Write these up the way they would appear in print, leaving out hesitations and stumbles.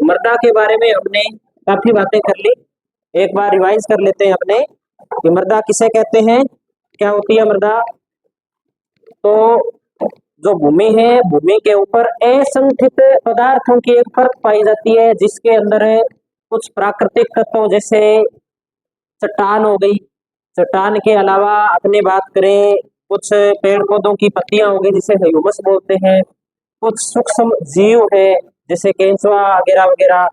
मृदा के बारे में हमने काफी बातें कर ली, एक बार रिवाइज कर लेते हैं अपने कि मृदा किसे कहते हैं, क्या होती है मृदा। तो जो भूमि है, भूमि के ऊपर असंगठित पदार्थों की एक परत पाई जाती है, जिसके अंदर कुछ प्राकृतिक तत्व जैसे चट्टान हो गई, चट्टान के अलावा अपने बात करें कुछ पेड़ पौधों की पत्तियां हो गई जिसे ह्यूमस बोलते हैं, कुछ सूक्ष्म जीव है जैसे केंचुआ वगैरह वगैरह,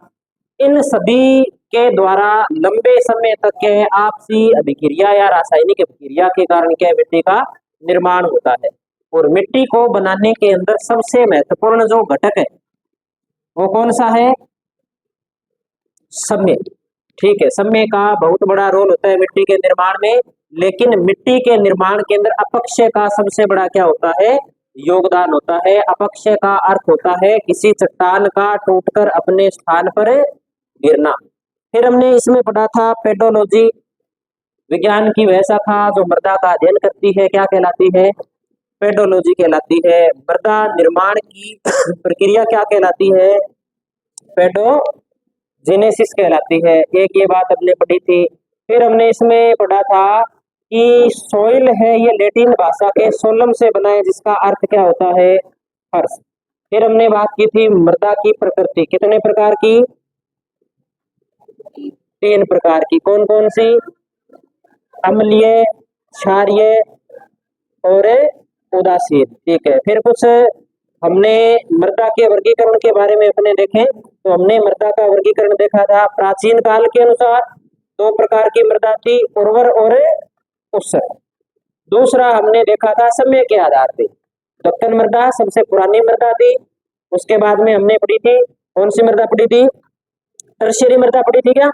इन सभी के द्वारा लंबे समय तक के आपसी अभिक्रिया या रासायनिक अभिक्रिया के कारण क्या मिट्टी का निर्माण होता है। और मिट्टी को बनाने के अंदर सबसे महत्वपूर्ण जो घटक है वो कौन सा है, समय। ठीक है, समय का बहुत बड़ा रोल होता है मिट्टी के निर्माण में, लेकिन मिट्टी के निर्माण के अंदर अपक्षय का सबसे बड़ा क्या होता है, योगदान होता है। अपक्षय का अर्थ होता है किसी चट्टान का टूटकर अपने स्थान पर गिरना। फिर हमने इसमें पढ़ा था पेडोलॉजी, विज्ञान की वह शाखा जो मृदा का अध्ययन करती है क्या कहलाती है, पेडोलॉजी कहलाती है। मृदा निर्माण की प्रक्रिया क्या कहलाती है, पेडोजेनेसिस कहलाती है। एक ये बात हमने पढ़ी थी। फिर हमने इसमें पढ़ा था कि सोइल है ये लैटिन भाषा के सोलम से बना है, जिसका अर्थ क्या होता है, फर्श। फिर हमने बात की थी मृदा की प्रकृति, कितने प्रकार की, 3 प्रकार की। कौन कौन सी, अम्लीय, क्षारीय और उदासीन। ठीक है, फिर कुछ हमने मृदा के वर्गीकरण के बारे में अपने देखें तो हमने मृदा का वर्गीकरण देखा था प्राचीन काल के अनुसार 2 प्रकार की मृदा थी, उर्वर और उत्सर। दूसरा हमने देखा था समय के आधार पे, दक्कन मृदा सबसे पुरानी मृदा थी। उसके बाद में हमने पढ़ी थी, कौन सी मृदा पढ़ी थी, टर्शियरी मृदा पढ़ी थी क्या,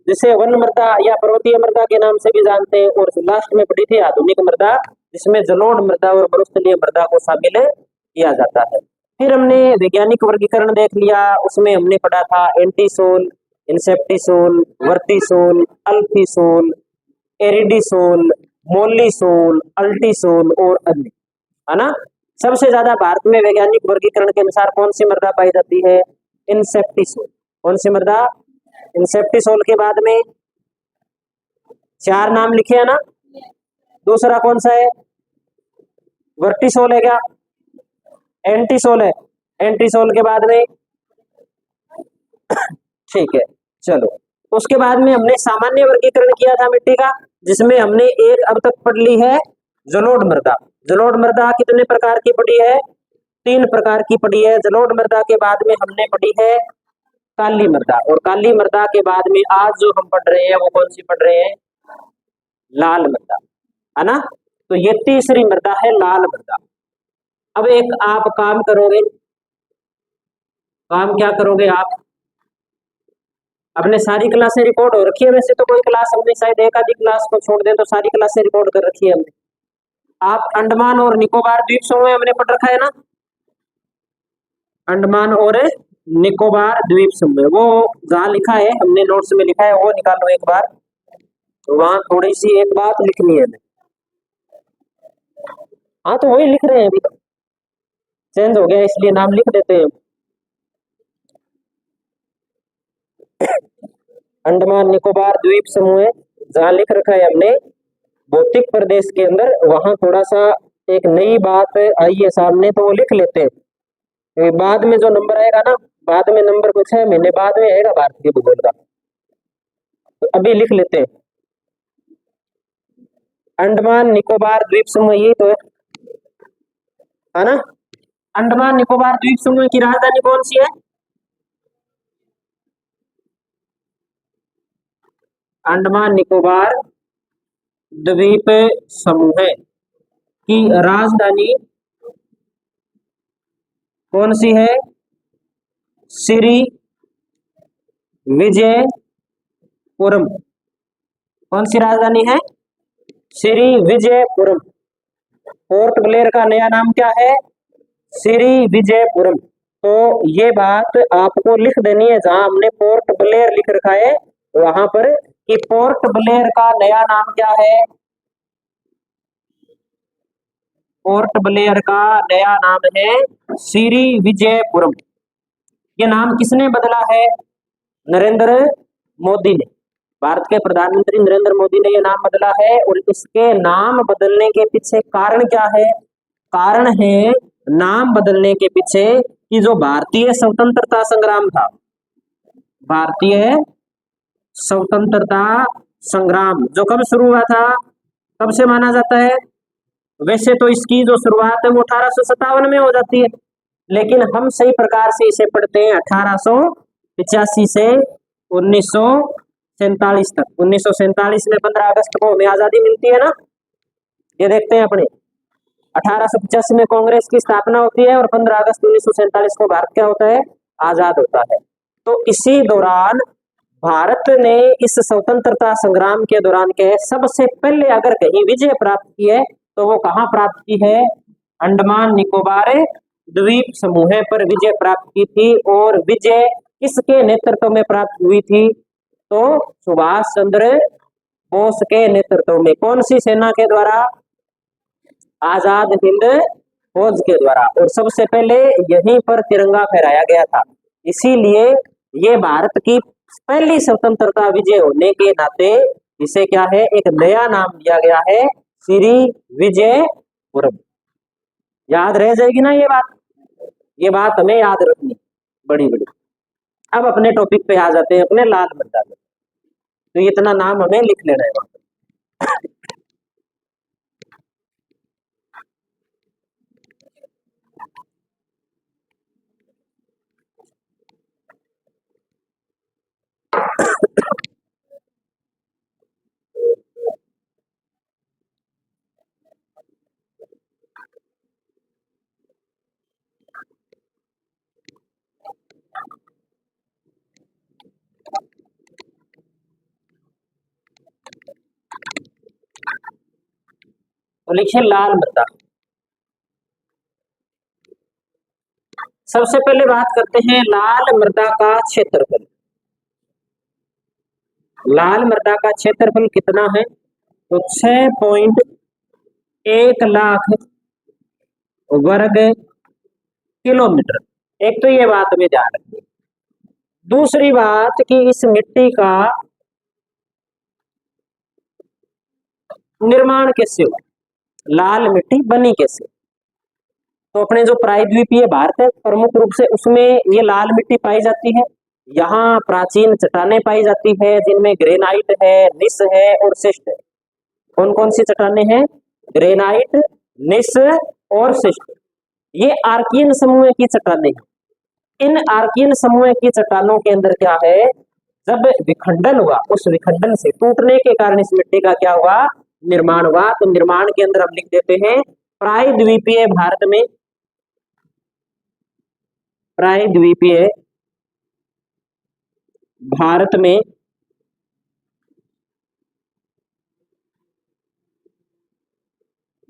जिसे वन मृदा या पर्वतीय मृदा के नाम से भी जानते हैं। और लास्ट में पढ़ी थी आधुनिक मृदा, जिसमें जलोढ़ मृदा और मरुस्थलीय मृदा को शामिल किया जाता है। फिर हमने वैज्ञानिक वर्गीकरण देख लिया, उसमें हमने पढ़ा था एंटीसोल, इंसेप्टिसोल, वर्टिसोल, अल्फीसोल, एरिडिसोल, मोलिसोल, अल्टीसोल और अन्य, है ना। सबसे ज्यादा भारत में वैज्ञानिक वर्गीकरण के अनुसार कौन सी मृदा पाई जाती है, इंसेप्टिसोल। कौन सी मृदा, इंसेप्टिसोल के बाद में 4 नाम लिखे है ना, दूसरा कौन सा है, वर्टिसोल है क्या, एंटीसोल है, एंटीसोल के बाद में ठीक है चलो। उसके बाद में हमने सामान्य वर्गीकरण किया था मिट्टी का, जिसमें हमने एक अब तक पढ़ ली है जलोढ़ मृदा। जलोढ़ मृदा कितने प्रकार की पड़ी है, 3 प्रकार की पड़ी है। जलोढ़ मृदा के बाद में हमने पढ़ी है काली मृदा, और काली मृदा के बाद में आज जो हम पढ़ रहे हैं वो कौन सी पढ़ रहे हैं, लाल मृदा, है ना। तो ये तीसरी मृदा है लाल मृदा। अब एक आप काम करोगे, काम क्या करोगे आप, अपने सारी क्लासें रिकॉर्ड हो रखी है, वैसे तो कोई क्लास हमने शायद एक आधी क्लास को छोड़ दें तो सारी क्लासें रिकॉर्ड कर रखी है हमने। आप अंडमान और निकोबार द्वीप समूह हमने पढ़ रखा है ना, अंडमान और निकोबार द्वीप समूह, वो जहाँ लिखा है हमने नोट्स में लिखा है वो निकालो एक बार, तो वहां थोड़ी सी एक बात लिखनी है। हाँ तो वही लिख रहे हैं, अभी तो चेंज हो गया इसलिए नाम लिख देते हैं। अंडमान निकोबार द्वीप समूह जहाँ लिख रखा है हमने भौतिक प्रदेश के अंदर, वहां थोड़ा सा एक नई बात आई है सामने तो वो लिख लेते हैं। बाद में जो नंबर आएगा ना, बाद में नंबर कुछ 6 महीने बाद में आएगा भारतीय भूगोल का, तो अभी लिख लेते हैं। अंडमान निकोबार द्वीप समूह ये तो है ना। अंडमान निकोबार द्वीप समूह की राजधानी कौन सी है, अंडमान निकोबार द्वीप समूह की राजधानी कौन सी है, श्री विजयपुरम। कौन सी राजधानी है, श्री विजयपुरम। पोर्ट ब्लेयर का नया नाम क्या है, श्री विजयपुरम। तो ये बात आपको लिख देनी है, जहां हमने पोर्ट ब्लेयर लिख रखा है वहां पर, कि पोर्ट ब्लेयर का नया नाम क्या है, पोर्ट ब्लेयर का नया नाम है श्री विजयपुरम। ये नाम किसने बदला है? नरेंद्र मोदी ने। भारत के प्रधानमंत्री नरेंद्र मोदी ने ये नाम बदला है। और इसके नाम बदलने के पीछे कारण क्या है? कारण है नाम बदलने के पीछे कि जो भारतीय स्वतंत्रता संग्राम था, भारतीय स्वतंत्रता संग्राम जो कब शुरू हुआ था, कब से माना जाता है? वैसे तो इसकी जो शुरुआत है वो 1857 में हो जाती है, लेकिन हम सही प्रकार से इसे पढ़ते हैं 1885 से 1947 तक। 1947 में 15 अगस्त को हमें आजादी मिलती है ना, ये देखते हैं अपने। 1885 में कांग्रेस की स्थापना होती है और 15 अगस्त 1947 को भारत क्या होता है? आजाद होता है। तो इसी दौरान भारत ने इस स्वतंत्रता संग्राम के दौरान के सबसे पहले अगर कहीं विजय प्राप्त की है तो वो कहाँ प्राप्त की है? अंडमान निकोबार द्वीप समूह पर विजय प्राप्त की थी। और विजय किसके नेतृत्व में प्राप्त हुई थी? तो सुभाष चंद्र बोस के नेतृत्व में। कौन सी सेना के द्वारा? आजाद हिंद फौज के द्वारा। और सबसे पहले यहीं पर तिरंगा फहराया गया था। इसीलिए ये भारत की पहली स्वतंत्रता विजय होने के नाते इसे क्या है? एक नया नाम दिया गया है, श्री विजय पुरब। याद रह जाएगी ना ये बात हमें याद रखनी बड़ी बड़ी। अब अपने टॉपिक पे आ जाते हैं, अपने लाल मर्दा में। तो इतना नाम हमें लिख लेना है। तो लिखिए लाल मृदा। सबसे पहले बात करते हैं लाल मृदा का क्षेत्रफल। लाल मृदा का क्षेत्रफल कितना है? तो 6.1 लाख वर्ग किलोमीटर। एक तो ये बात में ध्यान रखिए। दूसरी बात कि इस मिट्टी का निर्माण कैसे हुआ, लाल मिट्टी बनी कैसे? तो अपने जो प्रायद्वीपीय भारत है प्रमुख रूप से उसमें ये लाल मिट्टी पाई जाती है। यहाँ प्राचीन चट्टानें पाई जाती है जिनमें ग्रेनाइट है, निस है और शिस्ट है। कौन कौन सी चट्टानें हैं? ग्रेनाइट, निस और शिस्ट। ये आर्कियन समूह की चट्टानें हैं। इन आर्कियन समूह की चट्टानों के अंदर क्या है? जब विखंडन हुआ, उस विखंडन से टूटने के कारण इस मिट्टी का क्या हुआ? निर्माण हुआ। तो निर्माण के अंदर हम लिख देते हैं प्रायद्वीपीय भारत में, प्रायद्वीपीय भारत में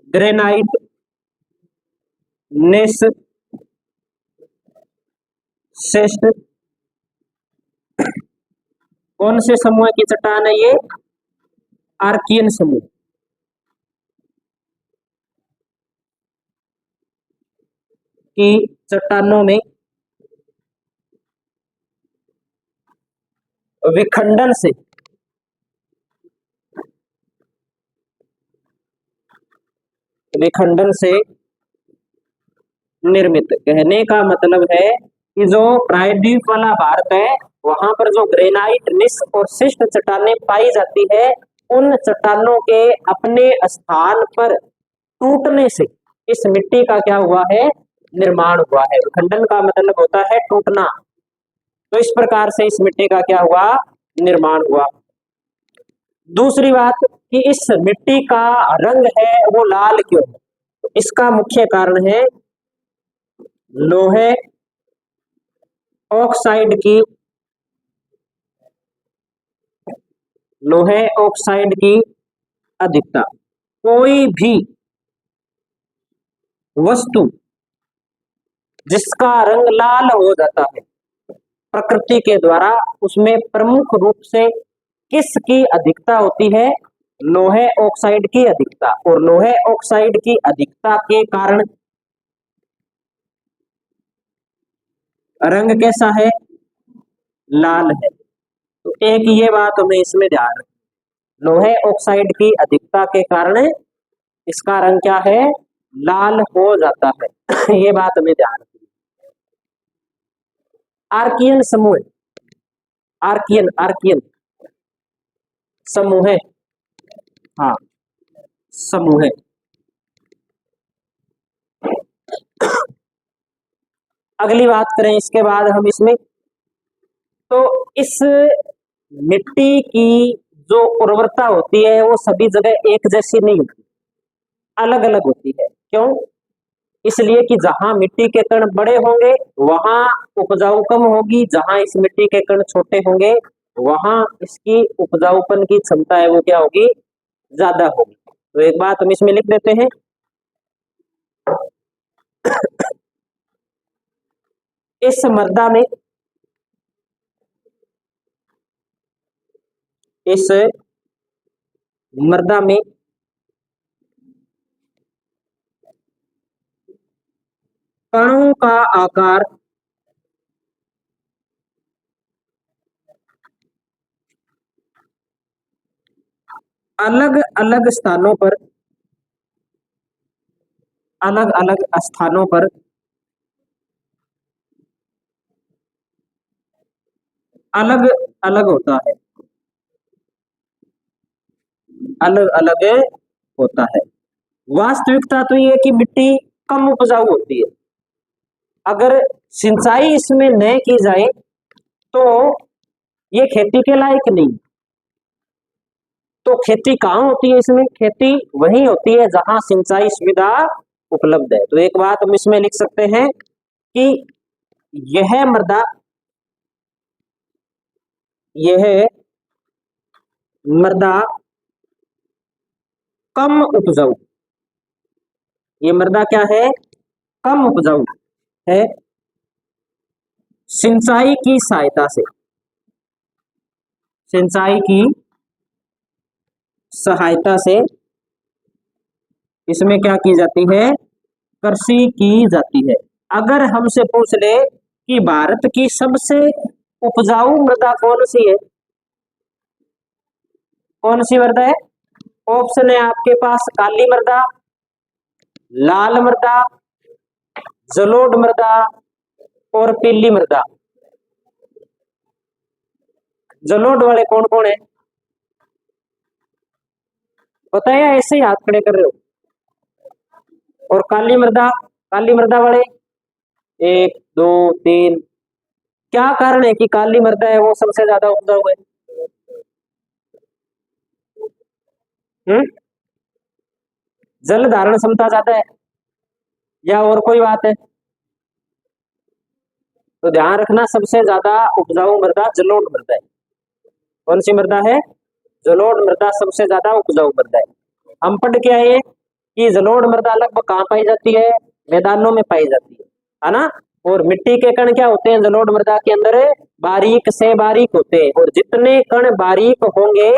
ग्रेनाइट, नेस, शिस्ट। कौन से समूह की चट्टान है ये? आर्कियन समूह की चट्टानों में विखंडन से निर्मित। कहने का मतलब है कि जो प्रायद्वीप वाला भारत है वहां पर जो ग्रेनाइट, निस और शिस्ट चट्टानें पाई जाती है, उन चट्टानों के अपने स्थान पर टूटने से इस मिट्टी का क्या हुआ है? निर्माण हुआ है। विखंडन का मतलब होता है टूटना। तो इस प्रकार से इस मिट्टी का क्या हुआ? निर्माण हुआ। दूसरी बात कि इस मिट्टी का रंग है वो लाल क्यों है? तो इसका मुख्य कारण है लोहे ऑक्साइड की, लोहे ऑक्साइड की अधिकता। कोई भी वस्तु जिसका रंग लाल हो जाता है प्रकृति के द्वारा, उसमें प्रमुख रूप से किसकी अधिकता होती है? लोहे ऑक्साइड की अधिकता। और लोहे ऑक्साइड की अधिकता के कारण रंग कैसा है? लाल है। तो एक ये बात हमें इसमें ध्यान रखना, लोहे ऑक्साइड की अधिकता के कारण इसका रंग क्या है? लाल हो जाता है। ये बात हमें ध्यान रखनी। आर्कियन समूह, आर्कियन आर्कियन समूह है, हाँ समूह है। अगली बात करें इसके बाद हम इसमें, तो इस मिट्टी की जो उर्वरता होती है वो सभी जगह एक जैसी नहीं होती, अलग अलग होती है। क्यों? इसलिए कि जहां मिट्टी के कण बड़े होंगे वहां उपजाऊ कम होगी, जहां इस मिट्टी के कण छोटे होंगे वहां इसकी उपजाऊपन की क्षमता है वो क्या होगी? ज्यादा होगी। तो एक बात हम इसमें लिख देते हैं, इस मृदा में, इस मृदा में कणों का आकार अलग अलग स्थानों पर, अलग अलग स्थानों पर अलग अलग होता है, अलग अलग होता है। वास्तविकता तो ये कि मिट्टी कम उपजाऊ होती है। अगर सिंचाई इसमें न की जाए तो ये खेती के लायक नहीं। तो खेती कहाँ होती है? इसमें खेती वहीं होती है जहां सिंचाई सुविधा उपलब्ध है। तो एक बात हम इसमें लिख सकते हैं कि यह मृदा, यह मृदा कम उपजाऊ, ये मृदा क्या है? कम उपजाऊ है। सिंचाई की सहायता से, सिंचाई की सहायता से इसमें क्या की जाती है? कृषि की जाती है। अगर हमसे पूछ ले कि भारत की सबसे उपजाऊ मृदा कौन सी है, कौन सी मृदा है? ऑप्शन है आपके पास, काली मृदा, लाल मृदा, जलोढ़ मृदा और पीली मृदा। जलोढ़ वाले कौन कौन है पता है या ऐसे ही हाथ खड़े कर रहे हो? और काली मृदा, काली मृदा वाले 1 2 3, क्या कारण है कि काली मृदा है वो सबसे ज्यादा उपजाऊ है? हम्म, जल धारण क्षमता ज्यादा है या और कोई बात है? तो ध्यान रखना, सबसे ज्यादा उपजाऊ मृदा जलोढ़ मृदा है। कौन सी मृदा है? जलोढ़ मृदा सबसे ज्यादा उपजाऊ मृदा है। हम पढ़ के आए कि जलोढ़ मृदा लगभग कहाँ पाई जाती है? मैदानों में पाई जाती है ना। और मिट्टी के कण क्या होते हैं जलोढ़ मृदा के अंदर? बारीक से बारीक होते हैं, और जितने कण बारीक होंगे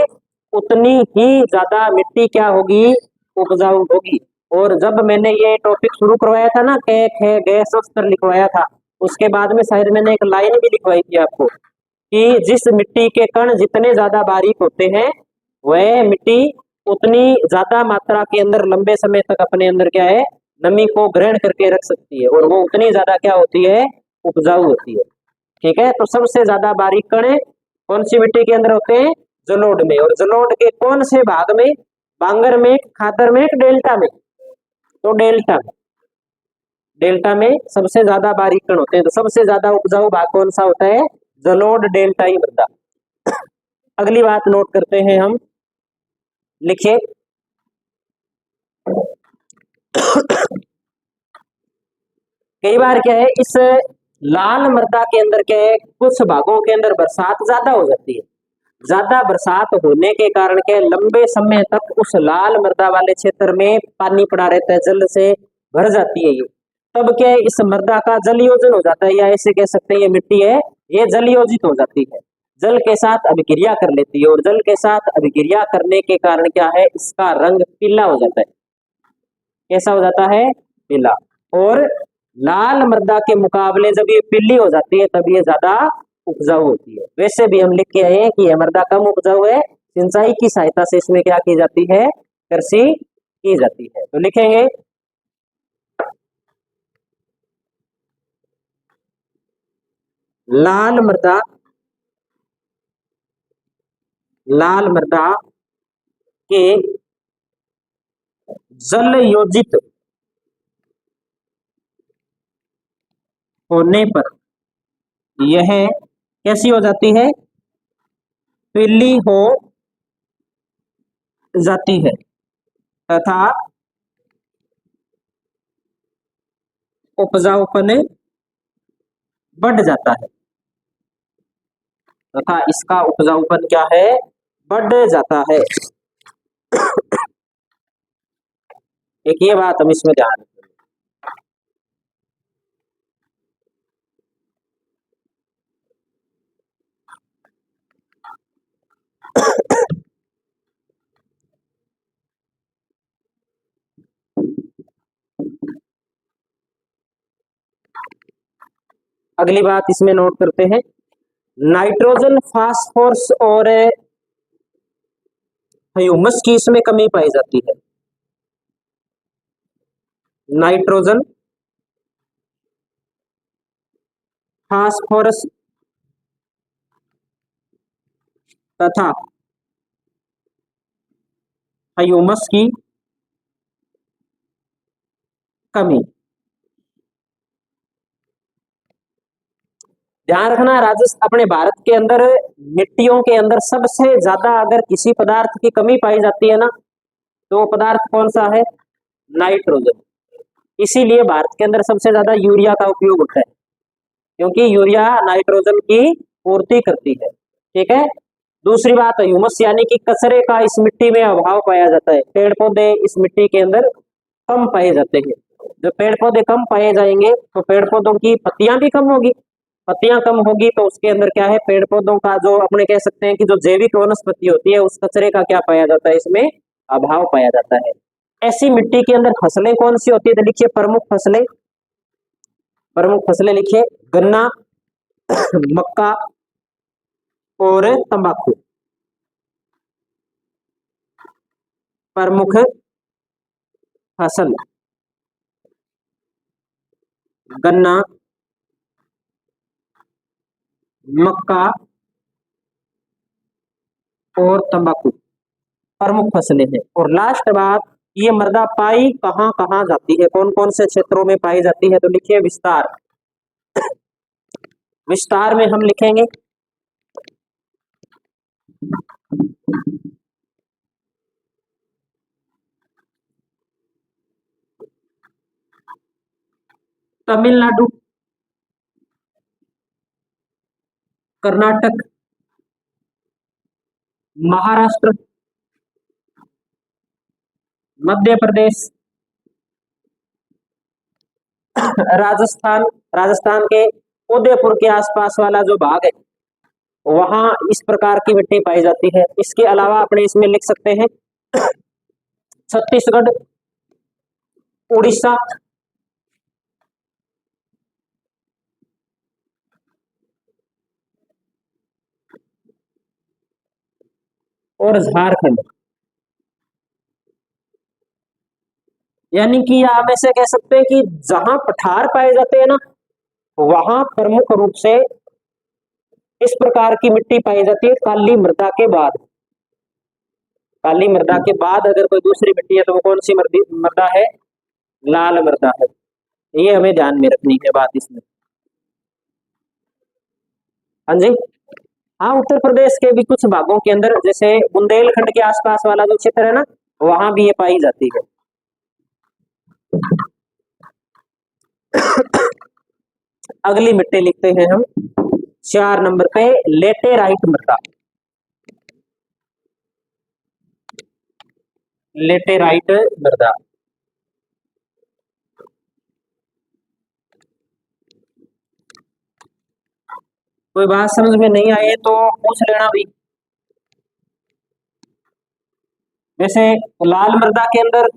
उतनी ही ज्यादा मिट्टी क्या होगी? उपजाऊ होगी। और जब मैंने ये टॉपिक शुरू करवाया था ना, क ख ग शस्त्र लिखवाया था, उसके बाद में शायद मैंने एक लाइन भी लिखवाई थी आपको कि जिस मिट्टी के कण जितने ज्यादा बारीक होते हैं वह मिट्टी उतनी ज्यादा मात्रा के अंदर लंबे समय तक अपने अंदर क्या है? नमी को ग्रहण करके रख सकती है, और वो उतनी ज्यादा क्या होती है? उपजाऊ होती है। ठीक है, तो सबसे ज्यादा बारीक कण कौन सी मिट्टी के अंदर होते हैं? जलोढ़ में। और जलोढ़ के कौन से भाग में? बांगर में, खादर में, डेल्टा में? तो डेल्टा में, डेल्टा में सबसे ज्यादा बारीक कण होते हैं। तो सबसे ज्यादा उपजाऊ भाग कौन सा होता है? जलोढ़ डेल्टाई मृदा। अगली बात नोट करते हैं हम, लिखिए कई बार क्या है, इस लाल मृदा के अंदर क्या है, कुछ भागों के अंदर बरसात ज्यादा हो जाती है। ज्यादा बरसात होने के कारण क्या है, लंबे समय तक उस लाल मृदा वाले क्षेत्र में पानी पड़ा रहता है, जल से भर जाती है ये। तब क्या है, इस मृदा का जल योजन हो जाता है, या ऐसे कह सकते हैं ये मिट्टी है ये जल योजित हो जाती है, जल के साथ अभिक्रिया कर लेती है। और जल के साथ अभिक्रिया करने के कारण क्या है, इसका रंग पीला हो जाता है। कैसा हो जाता है? पीला। और लाल मृदा के मुकाबले जब ये पीली हो जाती है तब ये ज्यादा उपजाऊ होती है। वैसे भी हम लिख के आए हैं कि यह मृदा कम उपजाऊ है, सिंचाई की सहायता से इसमें क्या की जाती है, कृषि की जाती है। तो लिखेंगे लाल मृदा, लाल मृदा के जल योजित होने पर यह कैसी हो जाती है, पीली हो जाती है तथा उपजाऊपन बढ़ जाता है, तथा इसका उपजाऊपन क्या है, बढ़ जाता है। एक ये बात हम इसमें ध्यान रखें। अगली बात इसमें नोट करते हैं, नाइट्रोजन, फास्फोरस और ह्यूमस की इसमें कमी पाई जाती है। नाइट्रोजन, फास्फोरस तथा ह्यूमस की कमी। ध्यान रखना, राजस्थान अपने भारत के अंदर मिट्टियों के अंदर सबसे ज्यादा अगर किसी पदार्थ की कमी पाई जाती है ना, तो वो पदार्थ कौन सा है, नाइट्रोजन। इसीलिए भारत के अंदर सबसे ज्यादा यूरिया का उपयोग होता है, क्योंकि यूरिया नाइट्रोजन की पूर्ति करती है। ठीक है। दूसरी बात, ह्यूमस यानी कि कचरे का इस मिट्टी में अभाव पाया जाता है। पेड़ पौधे इस मिट्टी के अंदर कम पाए जाते हैं। जब पेड़ पौधे कम पाए जाएंगे तो पेड़ पौधों की पत्तियां भी कम होगी, पत्तियां कम होगी तो उसके अंदर क्या है, पेड़ पौधों का जो अपने कह सकते हैं कि जो जैविक वनस्पति होती है उस कचरे का क्या पाया जाता है, इसमें अभाव पाया जाता है। ऐसी मिट्टी के अंदर फसलें कौन सी होती है, तो लिखिए प्रमुख फसलें, प्रमुख फसलें लिखिए गन्ना, मक्का और तंबाकू। प्रमुख फसल गन्ना, मक्का और तंबाकू प्रमुख फसलें हैं। और लास्ट बात, ये मृदा पाई कहाँ कहाँ जाती है, कौन कौन से क्षेत्रों में पाई जाती है, तो लिखिए विस्तार। विस्तार में हम लिखेंगे तमिलनाडु, कर्नाटक, महाराष्ट्र, मध्य प्रदेश, राजस्थान। राजस्थान के उदयपुर के आसपास वाला जो भाग है वहां इस प्रकार की मिट्टी पाई जाती है। इसके अलावा अपने इसमें लिख सकते हैं छत्तीसगढ़, उड़ीसा, और झारखंड। यानी कि आप ऐसे कह सकते हैं कि जहां पठार पाए जाते हैं ना, वहां प्रमुख रूप से इस प्रकार की मिट्टी पाई जाती है। काली मृदा के बाद, काली मृदा के बाद अगर कोई दूसरी मिट्टी है तो वो कौन सी मृदा है, लाल मृदा है। ये हमें ध्यान में रखनी है बात इसमें। हाँ जी। हाँ, उत्तर प्रदेश के भी कुछ भागों के अंदर जैसे बुंदेलखंड के आसपास वाला जो क्षेत्र है ना, वहां भी ये पाई जाती है। अगली मिट्टी लिखते हैं हम 4 नंबर पे, लेटेराइट मृदा। लेटेराइट मृदा, कोई बात समझ में नहीं आई तो पूछ लेना भी। वैसे लाल मृदा के अंदर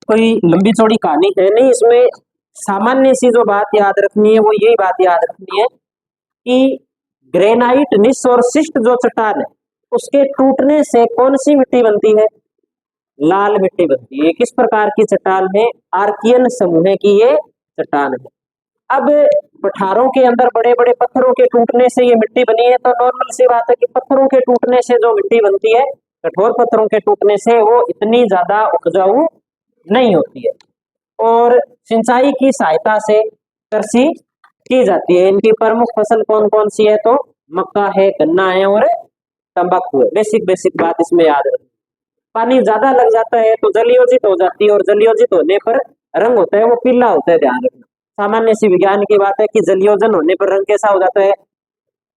कोई लंबी चौड़ी कहानी है नहीं, इसमें सामान्य सी जो बात याद रखनी है वो यही बात याद रखनी है कि ग्रेनाइट निस्स और शिस्ट जो चट्टान है उसके टूटने से कौन सी मिट्टी बनती है? लाल मिट्टी बनती है। किस प्रकार की चट्टान है? आर्कियन समूह की ये चट्टान है। अब पठारों के अंदर बड़े बड़े पत्थरों के टूटने से ये मिट्टी बनी है, तो नॉर्मल सी बात है कि पत्थरों के टूटने से जो मिट्टी बनती है, कठोर पत्थरों के टूटने से वो इतनी ज्यादा उपजाऊ नहीं होती है। और सिंचाई की सहायता से कृषि की जाती है। इनकी प्रमुख फसल कौन कौन सी है? तो मक्का है, गन्ना है और तंबाकू है। बेसिक बेसिक बात इसमें याद रखनी। पानी ज्यादा लग जाता है तो जलयोजित हो जाती है, और जलयोजित होने पर रंग होता है वो पीला होता है, ध्यान रखना। सामान्य सी विज्ञान की बात है कि जलयोजन होने पर रंग कैसा हो जाता है?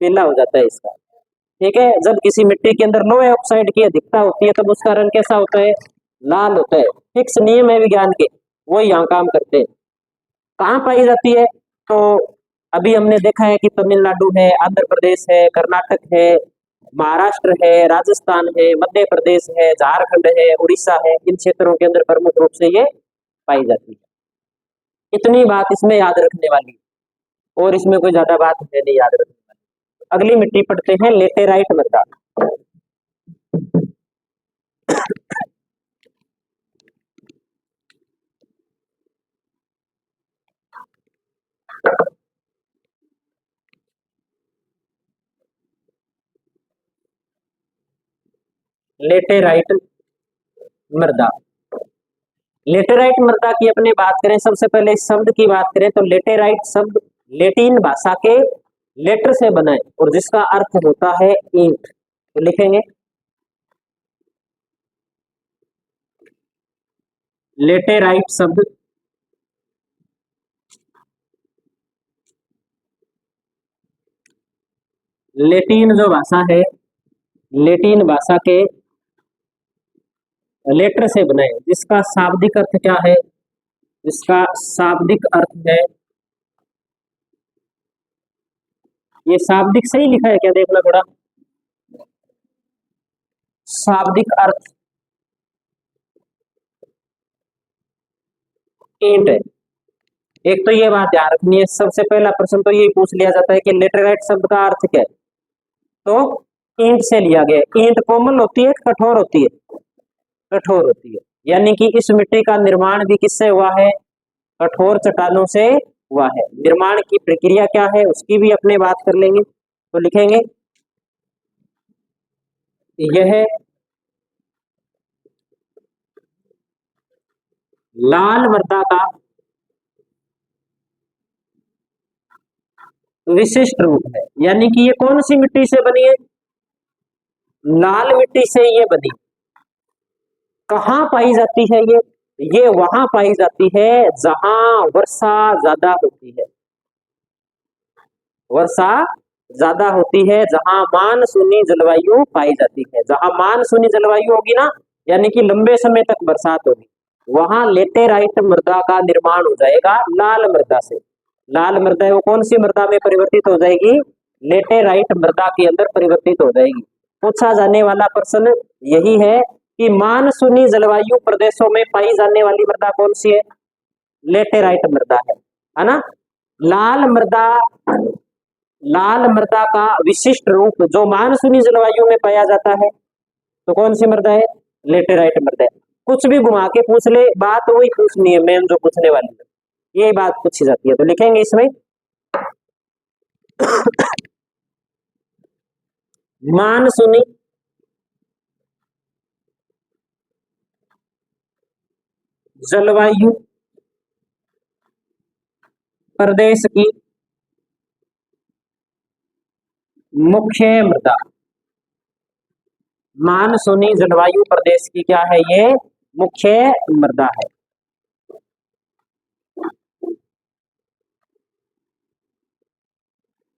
पीला हो जाता है इसका। ठीक है। जब किसी मिट्टी के अंदर लोहे ऑक्साइड की अधिकता होती है तब उसका रंग कैसा होता है? लाल होता है। फिक्स नियम है विज्ञान के, वो यहाँ काम करते हैं। कहाँ पाई जाती है? तो अभी हमने देखा है कि तमिलनाडु है, आंध्र प्रदेश है, कर्नाटक है, महाराष्ट्र है, राजस्थान है, मध्य प्रदेश है, झारखंड है, उड़ीसा है। इन क्षेत्रों के अंदर प्रमुख रूप से ये पाई जाती है। इतनी बात इसमें याद रखने वाली, और इसमें कोई ज्यादा बात है नहीं याद रखने वाली। अगली मिट्टी पढ़ते हैं, लेटेराइट मृदा। लेटेराइट मृदा। लेटेराइट मृदा की अपने बात करें, सबसे पहले इस शब्द की बात करें तो लेटेराइट शब्द लेटिन भाषा के लेटर से बना है और जिसका अर्थ होता है ईंट। तो लिखेंगे लेटेराइट शब्द लेटिन जो भाषा है, लेटिन भाषा के लेटर से बना है, जिसका शाब्दिक अर्थ क्या है? इसका शाब्दिक अर्थ है, ये शाब्दिक सही लिखा है क्या? देखना थोड़ा। शाब्दिक अर्थ ईंट है। एक तो ये बात याद रखनी है, सबसे पहला प्रश्न तो यही पूछ लिया जाता है कि लेटेराइट शब्द का अर्थ क्या है? तो ईंट से लिया गया। ईंट कोमल होती है, कठोर होती है? कठोर होती है। यानी कि इस मिट्टी का निर्माण भी किससे हुआ है? कठोर चट्टानों से हुआ है। निर्माण की प्रक्रिया क्या है उसकी भी अपने बात कर लेंगे। तो लिखेंगे यह लाल मृदा का विशिष्ट रूप है। यानी कि ये कौन सी मिट्टी से बनी है? लाल मिट्टी से ये बनी। कहाँ पाई जाती है ये? ये वहां पाई जाती है जहां वर्षा ज्यादा होती है। वर्षा ज्यादा होती है, जहां मानसूनी जलवायु पाई जाती है। जहां मानसूनी जलवायु होगी ना, यानी कि लंबे समय तक बरसात होगी, वहां लेटेराइट मृदा का निर्माण हो जाएगा लाल मृदा से। लाल मृदा है वो कौन सी मृदा में परिवर्तित हो जाएगी? लेटेराइट मृदा के अंदर परिवर्तित हो जाएगी। पूछा जाने वाला प्रश्न यही है कि मानसूनी जलवायु प्रदेशों में पाई जाने वाली मृदा कौन सी है? लेटेराइट मृदा है ना। लाल मृदा, लाल मृदा का विशिष्ट रूप जो मानसूनी जलवायु में पाया जाता है, तो कौन सी मृदा है? लेटेराइट मृदा है। कुछ भी घुमा के पूछ ले, बात वही पूछनी है, मेन जो पूछने वाली है ये बात पूछी जाती है। तो लिखेंगे इसमें मानसूनी जलवायु प्रदेश की मुख्य मृदा। मानसूनी जलवायु प्रदेश की क्या है? ये मुख्य मृदा है।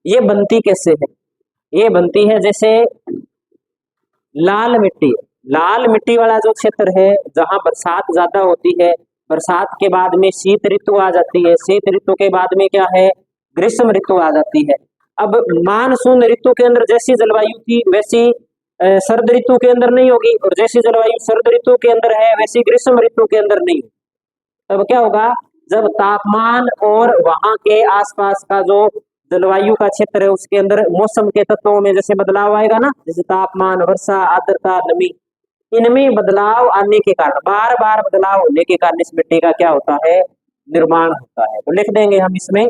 ये बनती कैसे है? ये बनती है जैसे लाल मिट्टी। लाल मिट्टी वाला जो क्षेत्र है जहां बरसात ज्यादा होती है, बरसात के बाद में शीत ऋतु आ जाती है, शीत ऋतु के बाद में क्या है? ग्रीष्म ऋतु आ जाती है। अब मानसून ऋतु के अंदर जैसी जलवायु थी वैसी शरद ऋतु के अंदर नहीं होगी, और जैसी जलवायु शरद ऋतु के अंदर है वैसी ग्रीष्म ऋतु के अंदर नहीं। तब क्या होगा? जब तापमान और वहां के आसपास का जो जलवायु का क्षेत्र है उसके अंदर मौसम के तत्वों में जैसे बदलाव आएगा ना, जैसे तापमान, वर्षा, आर्द्रता, नमी, इनमें बदलाव आने के कारण, बार बार बदलाव होने के कारण इस मिट्टी का क्या होता है, निर्माण होता है। तो लिख देंगे हम इसमें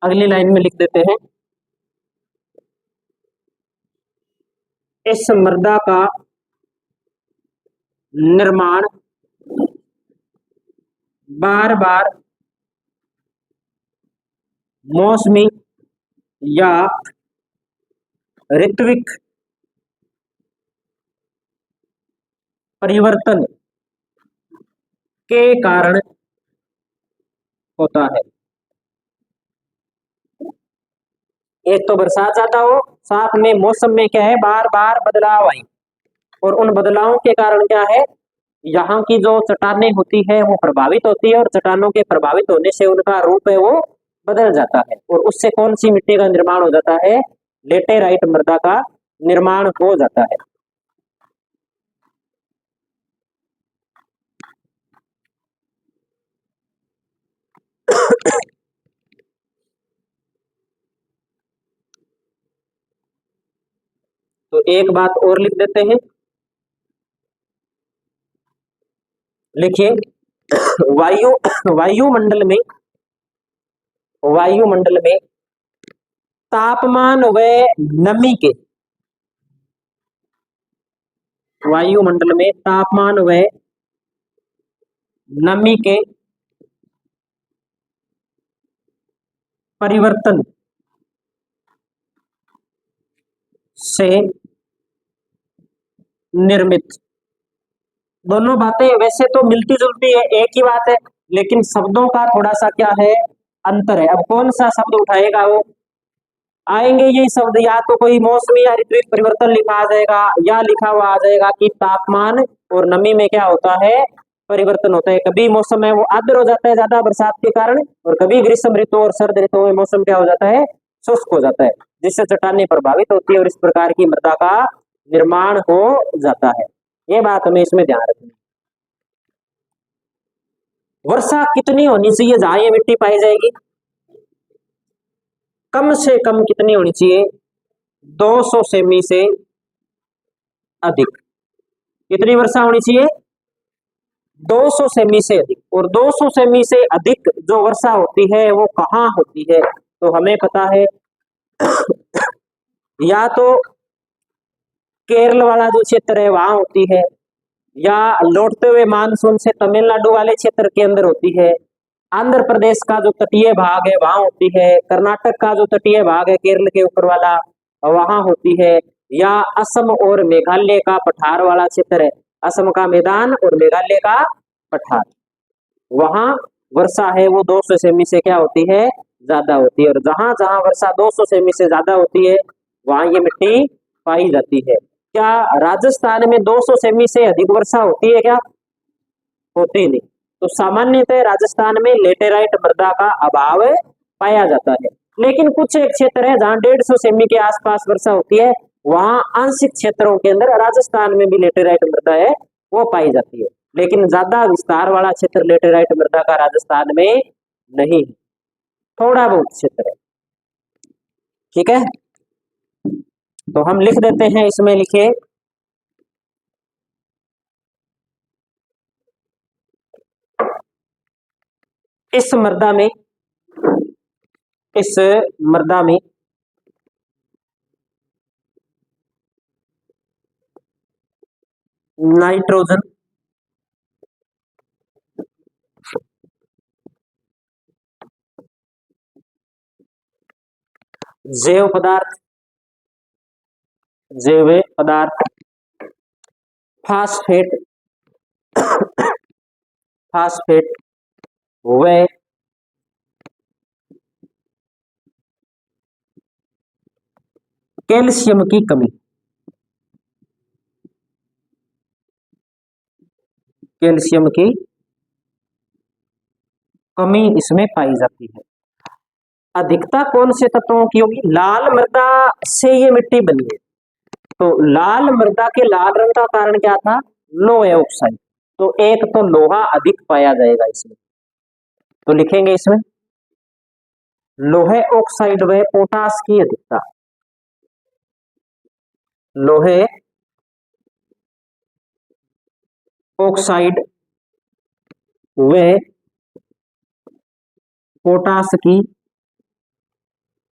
अगली लाइन में लिख देते हैं, इस मृदा का निर्माण बार बार मौसमी या ऋत्विक परिवर्तन के कारण होता है। एक तो बरसात ज्यादा हो, साथ में मौसम में क्या है, बार बार बदलाव आए, और उन बदलावों के कारण क्या है, यहाँ की जो चट्टानें होती है वो प्रभावित होती है, और चट्टानों के प्रभावित होने से उनका रूप है वो बदल जाता है, और उससे कौन सी मिट्टी का निर्माण हो जाता है, लेटेराइट मृदा का निर्माण हो जाता है। तो एक बात और लिख देते हैं, लिखिए, वायु वायुमंडल में वायुमंडल में तापमान व नमी के वायुमंडल में तापमान व नमी के परिवर्तन से निर्मित, दोनों बातें वैसे तो मिलती जुलती है, एक ही बात है, लेकिन शब्दों का थोड़ा सा क्या है, अंतर है। अब कौन सा शब्द उठाएगा वो आएंगे यही शब्द, या तो कोई मौसमी या ऋतु परिवर्तन लिखा आ जाएगा, या लिखा हुआ आ जाएगा कि तापमान और नमी में क्या होता है, परिवर्तन होता है। कभी मौसम है वो आर्द्र हो जाता है ज्यादा बरसात के कारण, और कभी ग्रीष्म ऋतु और सर्द ऋतु में मौसम क्या हो जाता है, शुष्क हो जाता है, जिससे चट्टानें प्रभावित होती है और इस प्रकार की मृदा का निर्माण हो जाता है। ये बात हमें इसमें ध्यान रखनी। वर्षा कितनी होनी चाहिए जहां ये मिट्टी पाई जाएगी, कम से कम कितनी होनी चाहिए, 200 सेमी से अधिक। कितनी वर्षा होनी चाहिए, 200 सेमी से अधिक। और 200 सेमी से अधिक जो वर्षा होती है वो कहाँ होती है, तो हमें पता है या तो केरल वाला जो क्षेत्र है वहां होती है, या लौटते हुए मानसून से तमिलनाडु वाले क्षेत्र के अंदर होती है, आंध्र प्रदेश का जो तटीय भाग है वहां होती है, कर्नाटक का जो तटीय भाग है केरल के ऊपर वाला वहां होती है, या असम और मेघालय का पठार वाला क्षेत्र है, असम का मैदान और मेघालय का पठार, वहां वर्षा है वो 200 सेमी से क्या होती है, ज्यादा होती है। और जहां जहां वर्षा 200 सेमी से ज्यादा होती है वहां ये मिट्टी पाई जाती है। क्या राजस्थान में 200 सेमी से अधिक वर्षा होती है क्या, होती नहीं। तो सामान्यतः राजस्थान में लेटेराइट मृदा का अभाव पाया जाता है, लेकिन कुछ एक क्षेत्र है जहां 150 सेमी के आसपास वर्षा होती है, वहां आंशिक क्षेत्रों के अंदर राजस्थान में भी लेटेराइट मृदा है वो पाई जाती है, लेकिन ज्यादा विस्तार वाला क्षेत्र लेटेराइट मृदा का राजस्थान में नहीं है, थोड़ा बहुत क्षेत्र है। ठीक है, तो हम लिख देते हैं, इसमें लिखे, इस मृदा में इस मृदा में नाइट्रोजन, जैव पदार्थ, जैव पदार्थ, फास्फेट, फास्फेट व कैल्शियम की कमी, कैल्शियम की कमी इसमें पाई जाती है। अधिकता कौन से तत्वों की होगी? लाल मृदा से ये मिट्टी बनी है, तो लाल मृदा के लाल रंग का कारण क्या था? लोहे ऑक्साइड। तो एक तो लोहा अधिक पाया जाएगा इसमें, तो लिखेंगे इसमें लोहे ऑक्साइड व पोटास की अधिकता। लोहे ऑक्साइड व पोटास की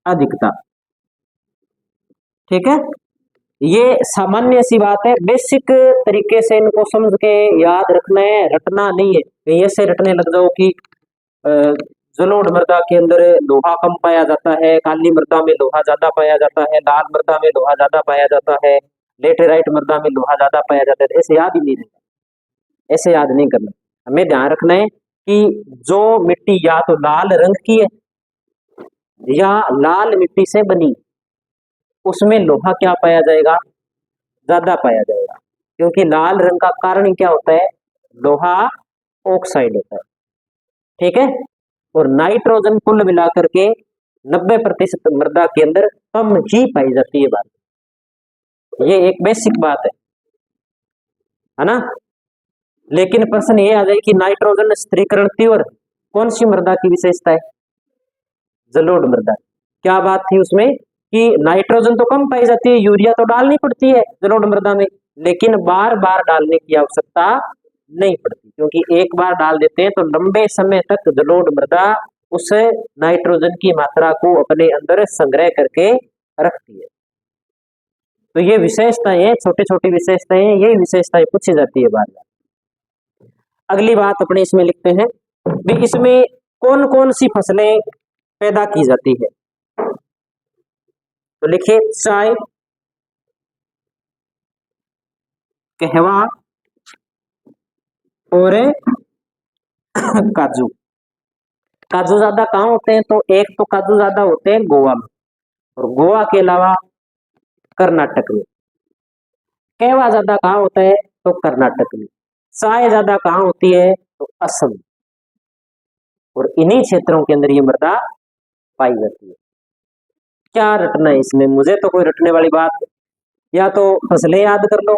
अधिकता। ठीक है, ये सामान्य सी बात है, बेसिक तरीके से इनको समझ के याद रखना है, रटना नहीं है। कहीं ऐसे रटने लग जाओ कि जलोढ़ मृदा के अंदर लोहा कम पाया जाता है, काली मृदा में लोहा ज्यादा पाया जाता है, लाल मृदा में लोहा ज्यादा पाया जाता है, लेटेराइट मृदा में लोहा ज्यादा पाया जाता है, ऐसे याद ही नहीं रहता, ऐसे याद नहीं करना। हमें ध्यान रखना है कि जो मिट्टी या तो लाल रंग की है या लाल मिट्टी से बनी, उसमें लोहा क्या पाया जाएगा? ज्यादा पाया जाएगा, क्योंकि लाल रंग का कारण क्या होता है? लोहा ऑक्साइड होता है। ठीक है, और नाइट्रोजन कुल मिलाकर के 90% मृदा के अंदर कम ही पाई जाती है बात, ये एक बेसिक बात है ना। लेकिन प्रश्न ये आ जाए कि नाइट्रोजन स्थिरीकरण तीव्र कौन सी मृदा की विशेषता है? जलोढ़ मृदा। क्या बात थी उसमें कि नाइट्रोजन तो कम पाई जाती है, यूरिया तो डालनी पड़ती है जलोढ़ मृदा में, लेकिन बार बार डालने की आवश्यकता नहीं पड़ती, क्योंकि एक बार डाल देते हैं तो लंबे समय तक जलोढ़ मृदा उस नाइट्रोजन की मात्रा को अपने अंदर संग्रह करके रखती है। तो ये विशेषताएं हैं, छोटी छोटी विशेषताएं, यही विशेषताएं पूछी जाती है बार बार। अगली बात अपने इसमें लिखते हैं भी, इसमें कौन कौन सी फसलें पैदा की जाती है? तो लिखिए चाय, कहवा और काजू। काजू ज्यादा कहाँ होते हैं? तो एक तो काजू ज्यादा होते हैं गोवा में, और गोवा के अलावा कर्नाटक में। कहवा ज्यादा कहाँ होता है? तो कर्नाटक में। चाय ज्यादा कहाँ होती है? तो असम। और इन्हीं क्षेत्रों के अंदर ये मृदा पाई जाती है। क्या रटना है इसमें? मुझे तो कोई रटने वाली बात, या तो फसलें याद कर लो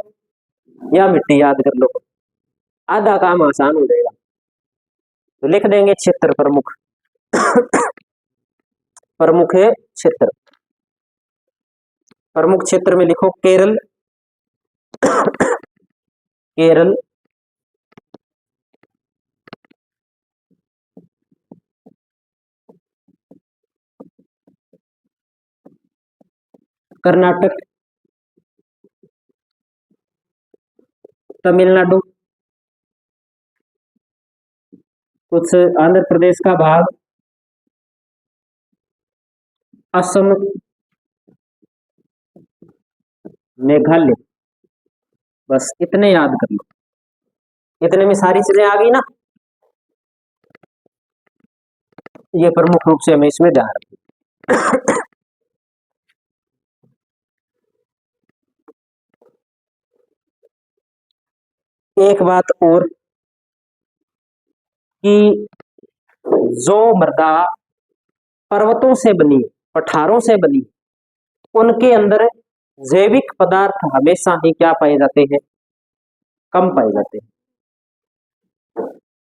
या मिट्टी याद कर लो, आधा काम आसान हो जाएगा। तो लिख देंगे क्षेत्र प्रमुख। प्रमुख है क्षेत्र, प्रमुख क्षेत्र में लिखो केरल, केरल, कर्नाटक, तमिलनाडु, कुछ आंध्र प्रदेश का भाग, असम, मेघालय। बस इतने याद कर लो, इतने में सारी चीजें आ गई ना। ये प्रमुख रूप से हमें इसमें ध्यान रखना। एक बात और कि जो मृदा पर्वतों से बनी, पठारों से बनी, उनके अंदर जैविक पदार्थ हमेशा ही क्या पाए जाते हैं? कम पाए जाते हैं।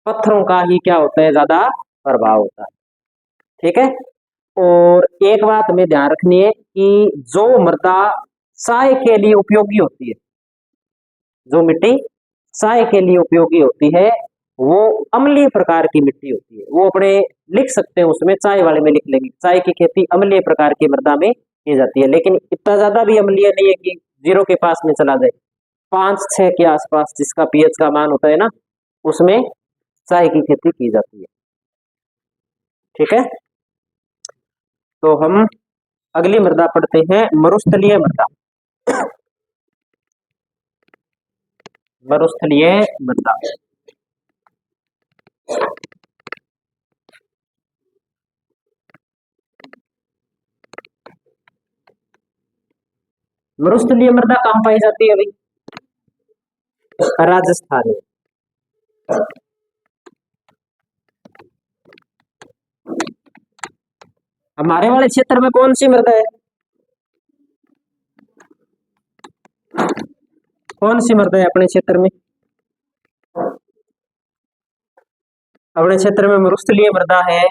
पत्थरों का ही क्या होता है? ज्यादा प्रभाव होता है। ठीक है, और एक बात हमें ध्यान रखनी है कि जो मृदा चाय के लिए उपयोगी होती है, जो मिट्टी चाय के लिए उपयोगी होती है, वो अम्लीय प्रकार की मिट्टी होती है। वो अपने लिख सकते हैं उसमें, चाय वाले में लिख लेंगे, चाय की खेती अम्लीय प्रकार की मृदा में की जाती है, लेकिन इतना ज्यादा भी अम्लीय नहीं है कि जीरो के पास में चला जाए। 5-6 के आसपास जिसका पीएच का मान होता है ना, उसमें चाय की खेती की जाती है। ठीक है, तो हम अगली मृदा पढ़ते हैं, मरुस्थलीय मृदा। मरुस्थलीय मृदा, मरुस्थलीय मृदा कहाँ पाई जाती है भाई? राजस्थान में। हमारे वाले क्षेत्र में कौन सी मृदा है? कौन सी मृदा है अपने क्षेत्र में? अपने क्षेत्र में मरुस्थलीय मृदा है,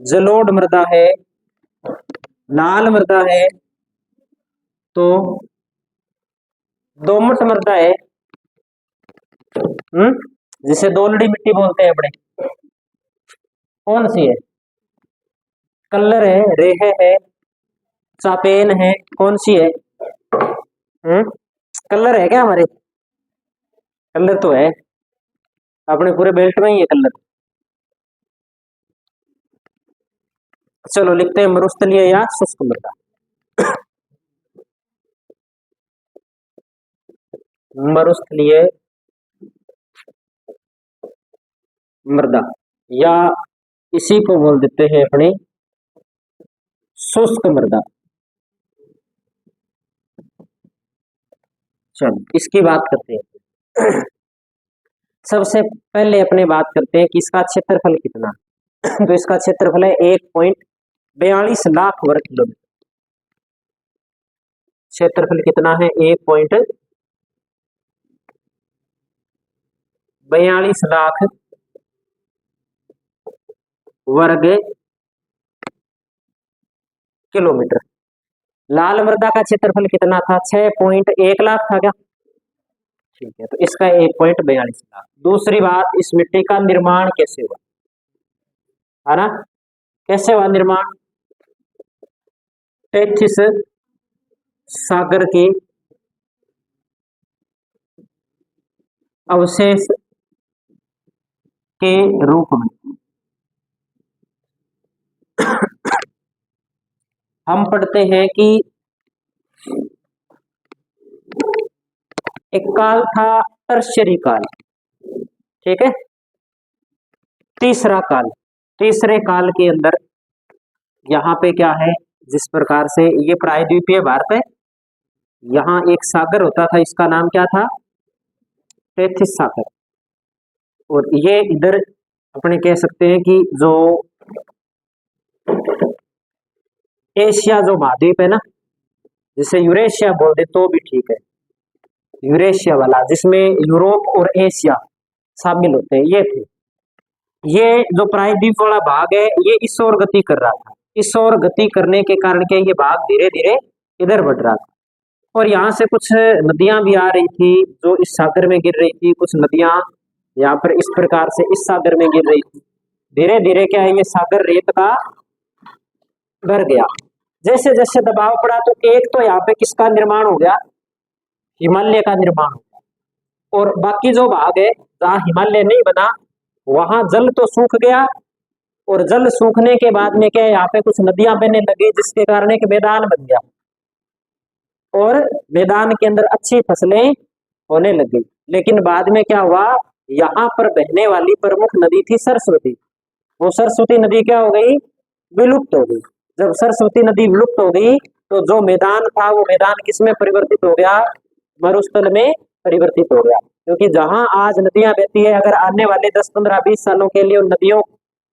जलोढ़ मृदा है, लाल मृदा है, तो दोमट मृदा है, जिसे दोलड़ी मिट्टी बोलते हैं अपने, कौन सी है? कल्लर है, रेह है, चापेन है, कौन सी है? कलर है क्या हमारे? कलर तो है अपने पूरे बेल्ट में ही है कलर। चलो लिखते हैं मरुस्थलीय या शुष्क मृदा। मरुस्थलीय मृदा या इसी को बोल देते हैं अपने शुष्क मृदा। चलो इसकी बात करते हैं। सबसे पहले अपने बात करते हैं कि इसका क्षेत्रफल कितना। तो इसका क्षेत्रफल है 1.42 लाख वर्ग किलोमीटर। क्षेत्रफल कितना है? 1.42 लाख वर्ग किलोमीटर। लाल मृदा का क्षेत्रफल कितना था? 6.1 लाख था क्या? ठीक है, तो इसका 1.42 लाख। दूसरी बात, इस मिट्टी का निर्माण कैसे हुआ, है ना? कैसे हुआ निर्माण? टेथिस सागर के अवशेष के रूप में हम पढ़ते हैं कि एक काल था टर्शियरी काल, ठीक है, तीसरा काल। तीसरे काल के अंदर यहाँ पे क्या है, जिस प्रकार से ये प्रायद्वीपीय भारत है, यहाँ एक सागर होता था, इसका नाम क्या था? टेथिस सागर। और ये इधर अपने कह सकते हैं कि जो एशिया जो महाद्वीप है ना, जिसे यूरेशिया बोल दे तो भी ठीक है, यूरेशिया वाला जिसमें यूरोप और एशिया शामिल होते हैं, ये थे। ये जो प्रायद्वीप वाला भाग है ये इस ओर गति कर रहा था। इस ओर गति करने के कारण क्या, ये भाग धीरे धीरे इधर बढ़ रहा था। और यहाँ से कुछ नदियां भी आ रही थी जो इस सागर में गिर रही थी। कुछ नदियां यहाँ पर इस प्रकार से इस सागर में गिर रही थी। धीरे धीरे क्या है, ये सागर रेत का भर गया। जैसे जैसे दबाव पड़ा तो एक तो यहाँ पे किसका निर्माण हो गया? हिमालय का निर्माण हो गया। और बाकी जो भाग है जहाँ हिमालय नहीं बना, वहां जल तो सूख गया। और जल सूखने के बाद में क्या है, यहाँ पे कुछ नदियां बहने लगी, जिसके कारण एक मैदान बन गया। और मैदान के अंदर अच्छी फसलें होने लगी। लेकिन बाद में क्या हुआ, यहाँ पर बहने वाली प्रमुख नदी थी सरस्वती। वो सरस्वती नदी क्या हो गई? विलुप्त हो गई। जब सरस्वती नदी विलुप्त हो गई तो जो मैदान था वो मैदान किसमें परिवर्तित हो गया? मरुस्थल में परिवर्तित हो गया। क्योंकि जहां आज नदियां बहती है, अगर आने वाले 10, 15, 20 सालों के लिए उन नदियों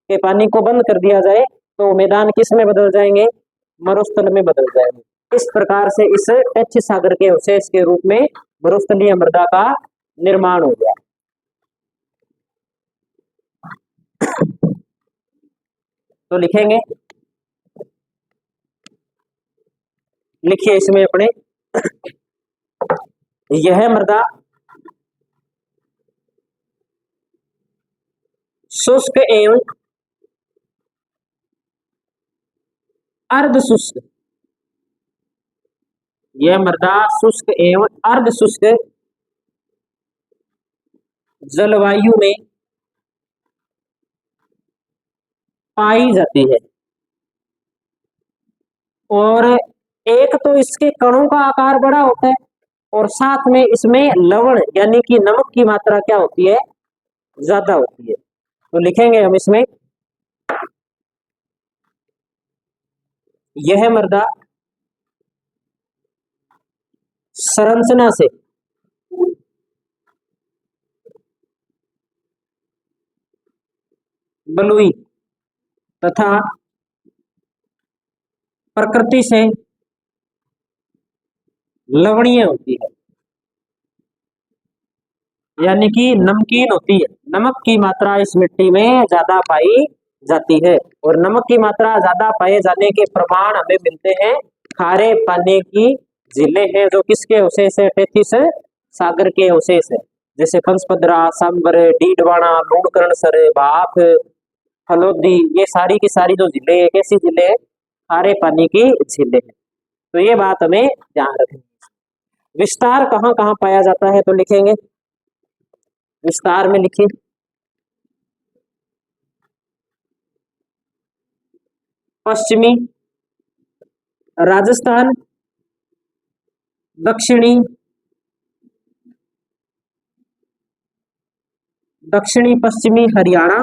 के पानी को बंद कर दिया जाए तो मैदान किस में बदल जाएंगे? मरुस्थल में बदल जाएंगे। इस प्रकार से इस टेथिस सागर के अवशेष के रूप में मरुस्थलीय मृदा का निर्माण हो गया। तो लिखेंगे, लिखिए इसमें अपने, यह मृदा शुष्क एवं अर्ध शुष्क, यह मृदा शुष्क एवं अर्ध शुष्क जलवायु में पाई जाती है। और एक तो इसके कणों का आकार बड़ा होता है और साथ में इसमें लवण यानी कि नमक की मात्रा क्या होती है? ज्यादा होती है। तो लिखेंगे हम इसमें, यह मृदा संरचना से बलुई तथा प्रकृति से लवणीय होती है, यानी कि नमकीन होती है। नमक की मात्रा इस मिट्टी में ज्यादा पाई जाती है, और नमक की मात्रा ज्यादा पाए जाने के प्रमाण हमें मिलते हैं खारे पानी की झीलें हैं, जो किसके अवशेष है? टेथिस सागर के अवशेष है, जैसे पंचपदरा, सांबर, डीडवाना, लूणकरणसर, भाप, फलोदी, ये सारी की सारी जो झीलें हैं, कैसी झीलें हैं? खारे पानी की झीलें हैं। तो ये बात हमें ध्यान रखनी। विस्तार कहाँ कहाँ पाया जाता है तो लिखेंगे, विस्तार में लिखिए पश्चिमी राजस्थान, दक्षिणी पश्चिमी हरियाणा,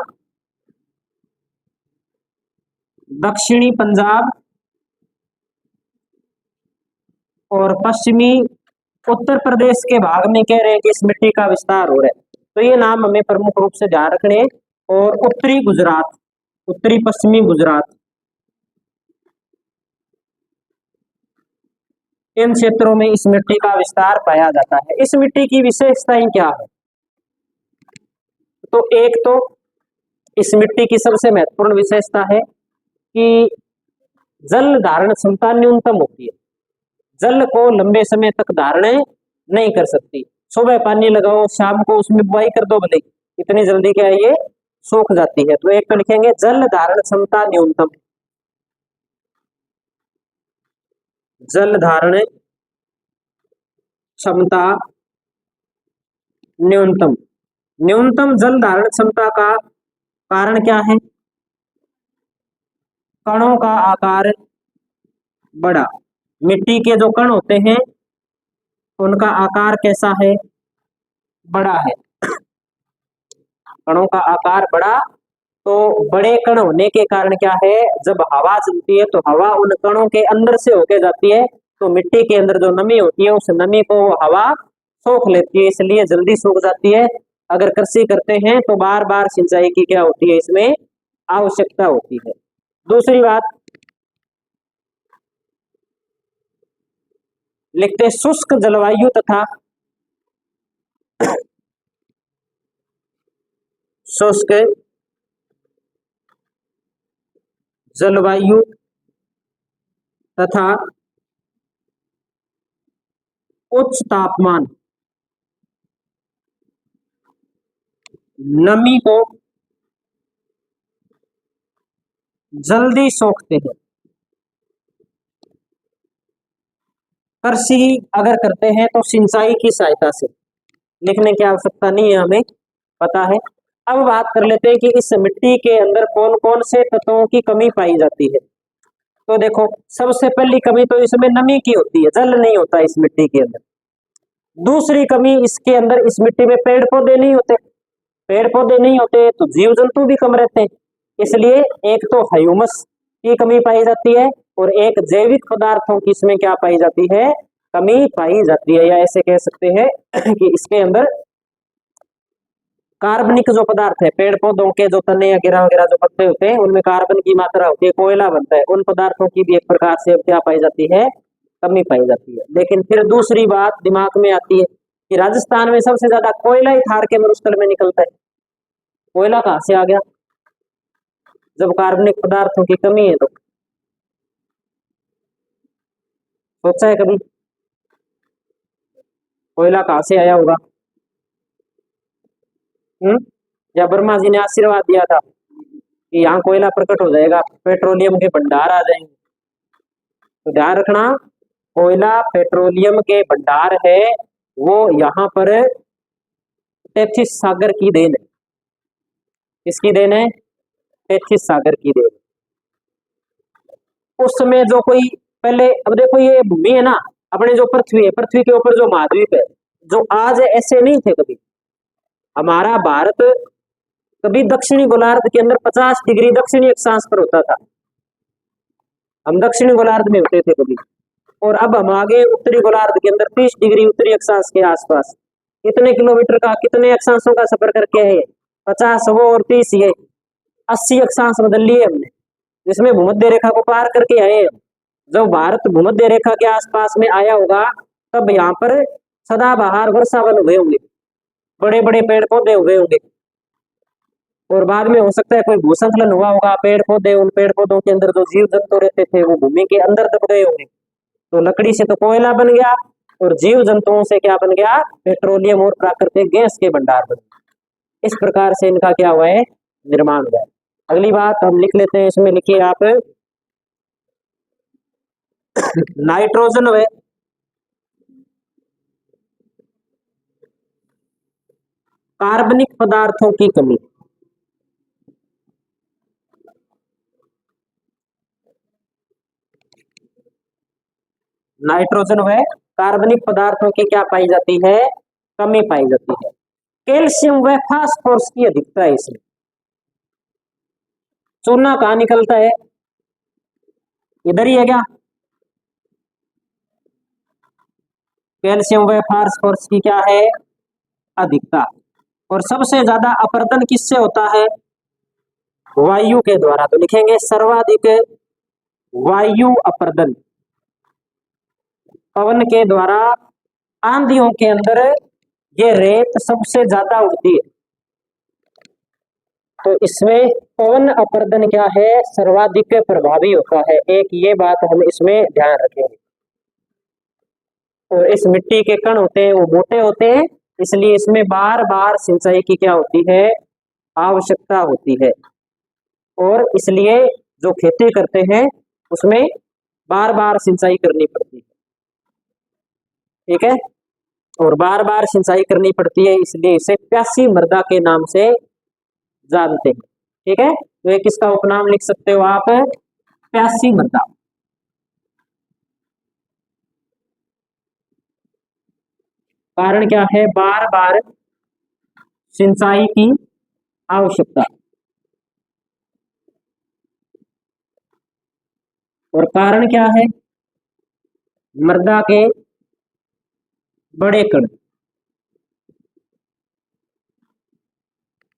दक्षिणी पंजाब और पश्चिमी उत्तर प्रदेश के भाग में कह रहे हैं कि इस मिट्टी का विस्तार हो रहा है। तो ये नाम हमें प्रमुख रूप से ध्यान रखने हैं। और उत्तरी गुजरात, उत्तरी पश्चिमी गुजरात, इन क्षेत्रों में इस मिट्टी का विस्तार पाया जाता है। इस मिट्टी की विशेषताएं क्या है? तो एक तो इस मिट्टी की सबसे महत्वपूर्ण विशेषता है कि जल धारण क्षमता न्यूनतम होती है। जल को लंबे समय तक धारण नहीं कर सकती। सुबह पानी लगाओ, शाम को उसमें बुआई कर दो, भले इतनी जल्दी क्या है, ये सूख जाती है। तो एक तो लिखेंगे जल धारण क्षमता न्यूनतम, जल धारण क्षमता न्यूनतम। न्यूनतम जल धारण क्षमता का कारण क्या है? कणों का आकार बड़ा। मिट्टी के जो कण होते हैं उनका आकार कैसा है? बड़ा है। कणों का आकार बड़ा, तो बड़े कण होने के कारण क्या है, जब हवा चलती है तो हवा उन कणों के अंदर से होके जाती है, तो मिट्टी के अंदर जो नमी होती है उस नमी को हवा सोख लेती है, इसलिए जल्दी सूख जाती है। अगर कृषि करते हैं तो बार बार सिंचाई की क्या होती है, इसमें आवश्यकता होती है। दूसरी बात लिखते शुष्क जलवायु तथा शुष्क जलवायु तथा उच्च तापमान नमी को जल्दी सोखते हैं। कृषि अगर करते हैं तो सिंचाई की सहायता से, लिखने की आवश्यकता नहीं है, हमें पता है। अब बात कर लेते हैं कि इस मिट्टी के अंदर कौन कौन से तत्वों की कमी पाई जाती है। तो देखो, सबसे पहली कमी तो इसमें नमी की होती है, जल नहीं होता इस मिट्टी के अंदर। दूसरी कमी इसके अंदर, इस मिट्टी में पेड़ पौधे नहीं होते। पेड़ पौधे नहीं होते तो जीव जंतु भी कम रहते हैं, इसलिए एक तो ह्यूमस की कमी पाई जाती है, और एक जैविक पदार्थों की इसमें क्या पाई जाती है, कमी पाई जाती है। या ऐसे कह सकते हैं कि इसके अंदर कार्बनिक जो पदार्थ है, पेड़ पौधों के जो तने या गिरा वगैरह जो पत्ते होते हैं उनमें कार्बन की मात्रा होती है, कोयला बनता है, उन पदार्थों की भी एक प्रकार से क्या पाई जाती है, कमी पाई जाती है। लेकिन फिर दूसरी बात दिमाग में आती है कि राजस्थान में सबसे ज्यादा कोयला ही थार के मरुस्थल में निकलता है। कोयला कहाँ से आ गया जब कार्बनिक पदार्थों की कमी है? तो सोचा है कभी कोयला कहाँ से आया होगा? या ब्रह्मा जी ने आशीर्वाद दिया था कि यहाँ कोयला प्रकट हो जाएगा, पेट्रोलियम के भंडार आ जाएंगे? तो ध्यान रखना, कोयला पेट्रोलियम के भंडार है, वो यहाँ पर टेथिस सागर की देन है। किसकी देन है? टेथिस सागर की देन। उस समय जो कोई पहले, अब देखो ये भूमि है ना, अपने जो पृथ्वी है, पृथ्वी के ऊपर जो महाद्वीप है, जो आज ऐसे नहीं थे कभी। हमारा भारत कभी दक्षिणी गोलार्ध के अंदर 50 डिग्री दक्षिणी अक्षांश पर होता था, हम दक्षिणी गोलार्ध में होते थे कभी, और अब हम आगे उत्तरी गोलार्ध के अंदर 30 डिग्री उत्तरी अक्षांश के आसपास। कितने किलोमीटर का, कितने अक्षांशों का सफर करके है? 50 वो और 30, ये 80 अक्षांश बदल लिए हमने, जिसमें भूमध्य रेखा को पार करके आए हम। जब भारत भूमध्य रेखा के आसपास में आया होगा तब यहाँ पर सदाबहार वर्षावन हुए होंगे, बड़े बड़े पेड़ पौधे हुए होंगे, और बाद में हो सकता है कोई भूस्खलन हुआ होगा, पेड़ पौधे, उन पेड़ पौधों के अंदर जो जीव जंतु रहते थे वो भूमि के अंदर दब गए होंगे, तो लकड़ी से तो कोयला बन गया और जीव जंतुओं से क्या बन गया, पेट्रोलियम और प्राकृतिक गैस के भंडार बन गए। इस प्रकार से इनका क्या हुआ है, निर्माण हुआ है। अगली बात हम लिख लेते हैं, इसमें लिखिए आप नाइट्रोजन व कार्बनिक पदार्थों की कमी। नाइट्रोजन व कार्बनिक पदार्थों की क्या पाई जाती है, कमी पाई जाती है। कैल्शियम व फास्फोरस की अधिकता है इसमें। चूना कहाँ निकलता है, इधर ही है क्या, कैल्शियम व फास्फोरस की क्या है, अधिकता। और सबसे ज्यादा अपरदन किससे होता है, वायु के द्वारा, तो लिखेंगे सर्वाधिक वायु अपरदन, पवन के द्वारा आंधियों के अंदर ये रेत सबसे ज्यादा उड़ती है, तो इसमें पवन अपरदन क्या है, सर्वाधिक प्रभावी होता है। एक ये बात हम इसमें ध्यान रखेंगे। और इस मिट्टी के कण होते हैं वो मोटे होते हैं, इसलिए इसमें बार बार सिंचाई की क्या होती है, आवश्यकता होती है, और इसलिए जो खेती करते हैं उसमें बार बार सिंचाई करनी पड़ती है, ठीक है, और बार बार सिंचाई करनी पड़ती है, इसलिए इसे प्यासी मृदा के नाम से जानते हैं, ठीक है। तो एक इसका उपनाम लिख सकते हो आप, प्यासी मृदा। कारण क्या है, बार बार सिंचाई की आवश्यकता, और कारण क्या है, मृदा के बड़े कण,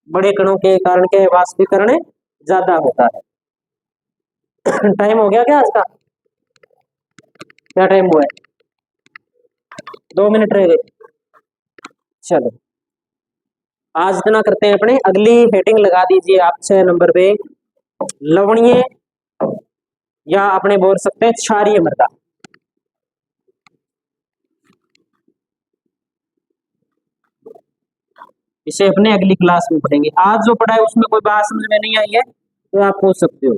बड़े कणों के कारण क्या है, वाष्पीकरण ज्यादा होता है। टाइम हो गया क्या आज का, क्या टाइम हुआ है, 2 मिनट रह गए। चलो आज इतना करते हैं अपने, अगली हेडिंग लगा दीजिए आप 6 नंबर पे, लवणीय या अपने बोल सकते हैं क्षारीय मृदा। इसे अपने अगली क्लास में पढ़ेंगे। आज जो पढ़ा है उसमें कोई बात समझ में नहीं आई है तो आप पूछ सकते हो।